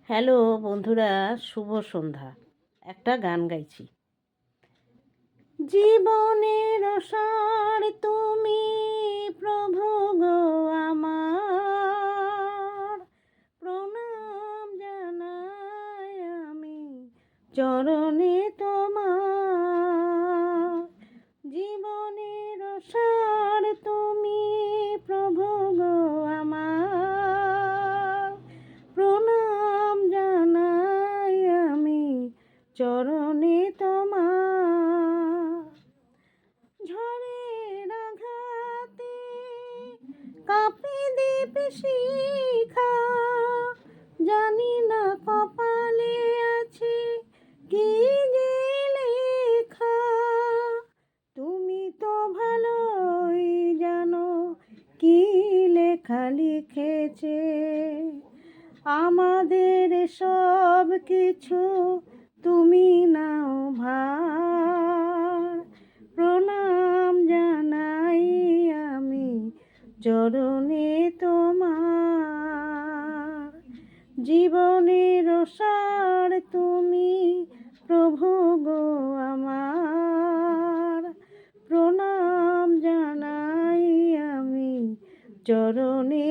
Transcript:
Hello বন্ধুরা, শুভ সন্ধ্যা। একটা গান গাইছি। জীবনের সার তুমি প্রভু গো আমার, প্রণাম জানাই আমি চরণে তোমার। জীবনের সার তুমি প্রভু গো আমার, প্রণাম জানাই আমি চরণে তোমার। ঝড়ের আঘাতে কাঁপে দীপ শিখা, জানি না কপালে আছে কি যে লেখা। তুমি তো ভালোই জানো কি লেখা লিখেছে, আমাদের সব কিছু তুমি নাও ভার। প্রণাম জানাই আমি চরণে তোমার। জীবনের সার তুমি প্রভু গো আমার, প্রণাম জানাই আমি চরণে